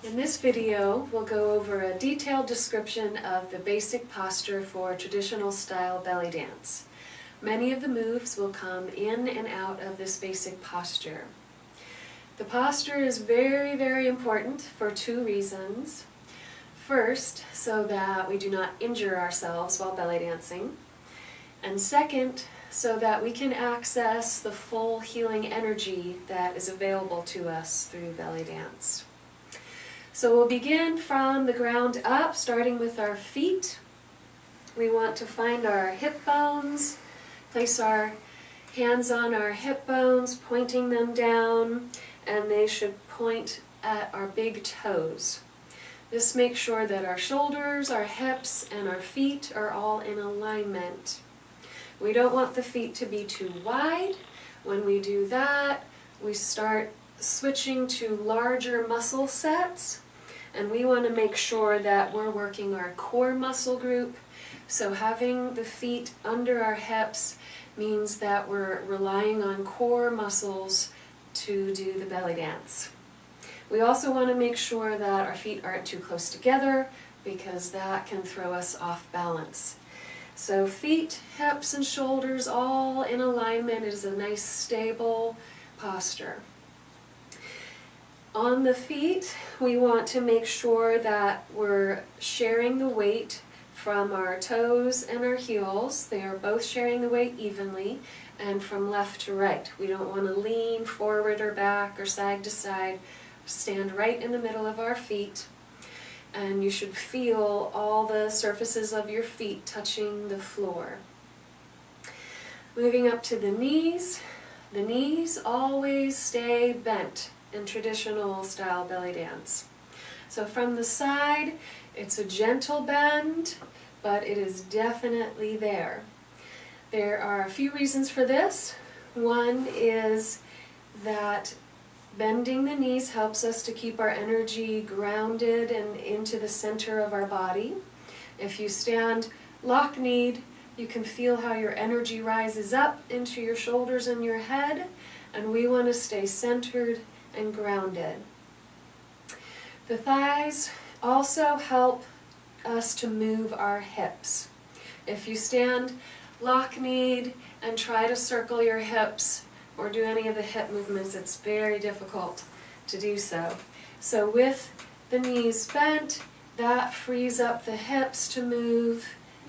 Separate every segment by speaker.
Speaker 1: In this video, we'll go over a detailed description of the basic posture for traditional style belly dance. Many of the moves will come in and out of this basic posture. The posture is very, very important for two reasons. First, so that we do not injure ourselves while belly dancing. And second, so that we can access the full healing energy that is available to us through belly dance. So we'll begin from the ground up, starting with our feet. We want to find our hip bones, place our hands on our hip bones, pointing them down, and they should point at our big toes. This makes sure that our shoulders, our hips, and our feet are all in alignment. We don't want the feet to be too wide. When we do that, we start switching to larger muscle sets, and we want to make sure that we're working our core muscle group. So having the feet under our hips means that we're relying on core muscles to do the belly dance. We also want to make sure that our feet aren't too close together, because that can throw us off balance. So feet, hips, and shoulders all in alignment is a nice stable posture. On the feet, we want to make sure that we're sharing the weight from our toes and our heels. They are both sharing the weight evenly, and from left to right. We don't want to lean forward or back or side to side. Stand right in the middle of our feet, and you should feel all the surfaces of your feet touching the floor. Moving up to the knees always stay bent in traditional style belly dance. So from the side, it's a gentle bend, but it is definitely there. There are a few reasons for this. One is that bending the knees helps us to keep our energy grounded and into the center of our body. If you stand lock-kneed, you can feel how your energy rises up into your shoulders and your head, and we want to stay centered and grounded. The thighs also help us to move our hips. If you stand lock-kneed and try to circle your hips or do any of the hip movements, it's very difficult to do so. So with the knees bent, that frees up the hips to move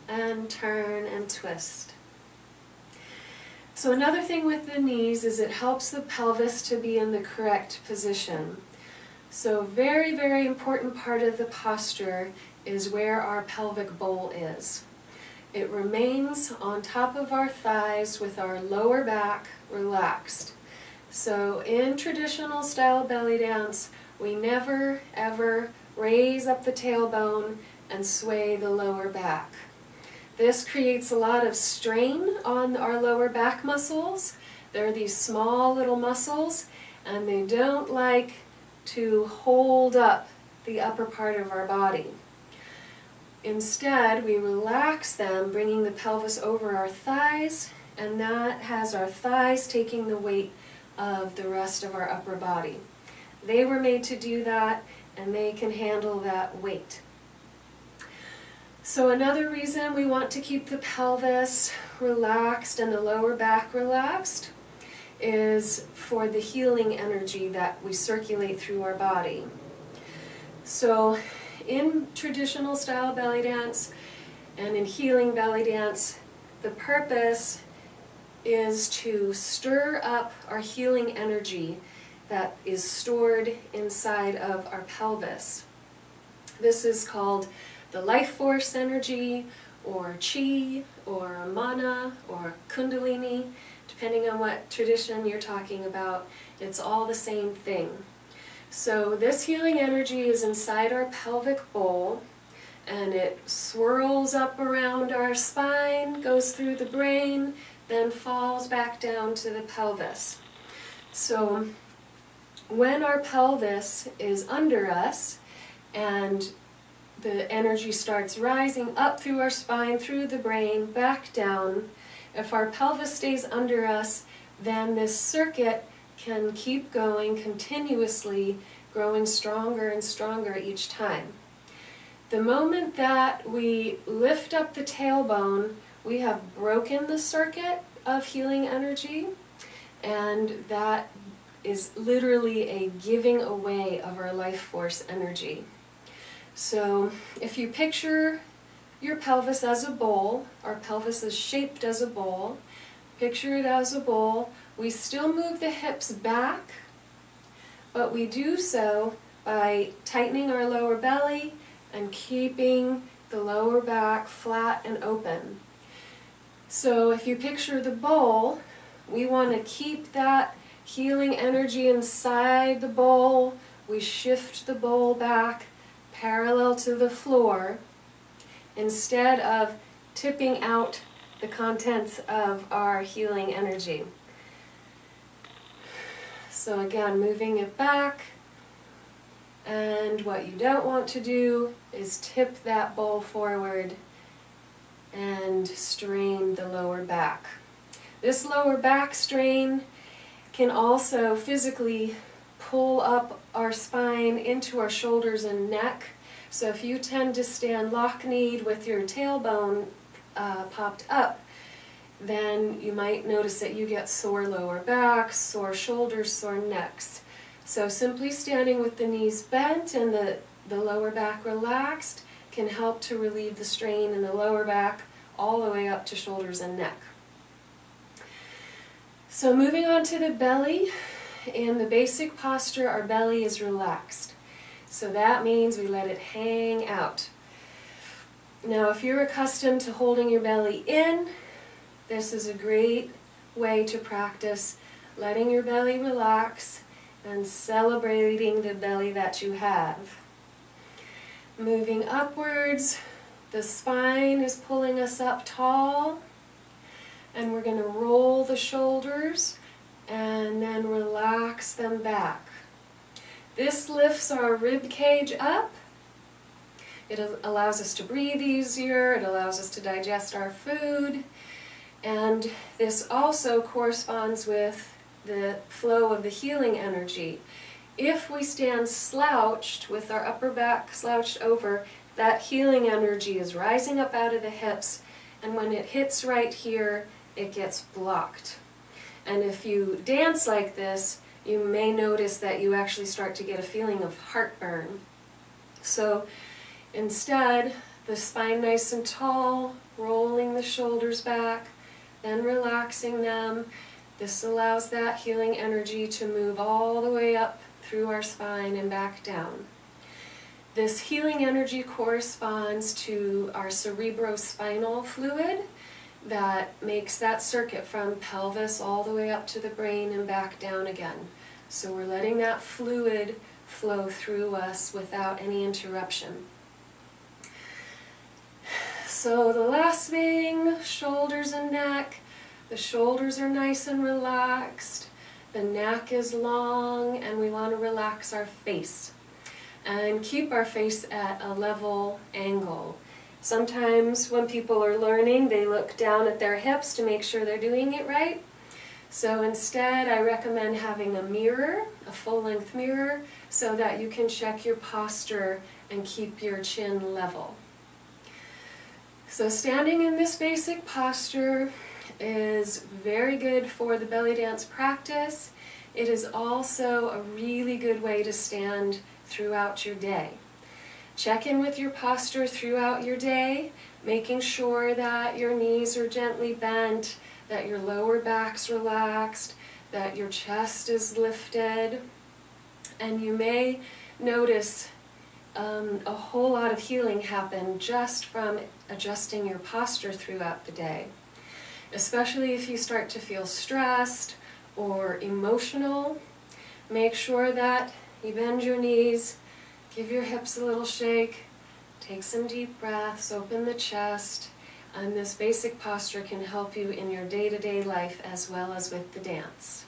Speaker 1: and turn and twist. So another thing with the knees is it helps the pelvis to be in the correct position. So very, very important part of the posture is where our pelvic bowl is. It remains on top of our thighs with our lower back relaxed. So in traditional style belly dance, we never ever raise up the tailbone and sway the lower back. This creates a lot of strain on our lower back muscles. They're these small little muscles, and they don't like to hold up the upper part of our body. Instead, we relax them, bringing the pelvis over our thighs, and that has our thighs taking the weight of the rest of our upper body. They were made to do that, and they can handle that weight. So another reason we want to keep the pelvis relaxed and the lower back relaxed is for the healing energy that we circulate through our body. So in traditional style belly dance and in healing belly dance, the purpose is to stir up our healing energy that is stored inside of our pelvis. This is called the life force energy, or chi, or mana, or kundalini, depending on what tradition you're talking about. It's all the same thing. So this healing energy is inside our pelvic bowl, and it swirls up around our spine, goes through the brain, then falls back down to the pelvis. So when our pelvis is under us and the energy starts rising up through our spine, through the brain, back down, if our pelvis stays under us, then this circuit can keep going continuously, growing stronger and stronger each time. The moment that we lift up the tailbone, we have broken the circuit of healing energy, and that is literally a giving away of our life force energy. So if you picture your pelvis as a bowl, our pelvis is shaped as a bowl, picture it as a bowl, we still move the hips back, but we do so by tightening our lower belly and keeping the lower back flat and open. So if you picture the bowl, we want to keep that healing energy inside the bowl. We shift the bowl back parallel to the floor instead of tipping out the contents of our healing energy. So again, moving it back, and what you don't want to do is tip that bowl forward and strain the lower back. This lower back strain can also physically pull up our spine into our shoulders and neck. So if you tend to stand lock-kneed with your tailbone popped up, then you might notice that you get sore lower backs, sore shoulders, sore necks. So simply standing with the knees bent and the lower back relaxed can help to relieve the strain in the lower back all the way up to shoulders and neck. So moving on to the belly, in the basic posture our belly is relaxed. So that means we let it hang out. Now if you're accustomed to holding your belly in, this is a great way to practice letting your belly relax and celebrating the belly that you have. Moving upwards, the spine is pulling us up tall, and we're going to roll the shoulders and then relax them back. This lifts our rib cage up. It allows us to breathe easier, it allows us to digest our food, and this also corresponds with the flow of the healing energy. If we stand slouched with our upper back slouched over, that healing energy is rising up out of the hips, and when it hits right here, it gets blocked. And if you dance like this, you may notice that you actually start to get a feeling of heartburn. So instead, the spine nice and tall, rolling the shoulders back, then relaxing them. This allows that healing energy to move all the way up through our spine and back down. This healing energy corresponds to our cerebrospinal fluid that makes that circuit from pelvis all the way up to the brain and back down again. So we're letting that fluid flow through us without any interruption. So the last thing, shoulders and neck. The shoulders are nice and relaxed, the neck is long, and we want to relax our face and keep our face at a level angle. Sometimes when people are learning, they look down at their hips to make sure they're doing it right. So instead, I recommend having a mirror, a full-length mirror, so that you can check your posture and keep your chin level. So standing in this basic posture is very good for the belly dance practice. It is also a really good way to stand throughout your day. Check in with your posture throughout your day, making sure that your knees are gently bent, that your lower back's relaxed, that your chest is lifted, and you may notice a whole lot of healing happen just from adjusting your posture throughout the day. Especially if you start to feel stressed or emotional, make sure that you bend your knees, give your hips a little shake, take some deep breaths, open the chest, and this basic posture can help you in your day-to-day life as well as with the dance.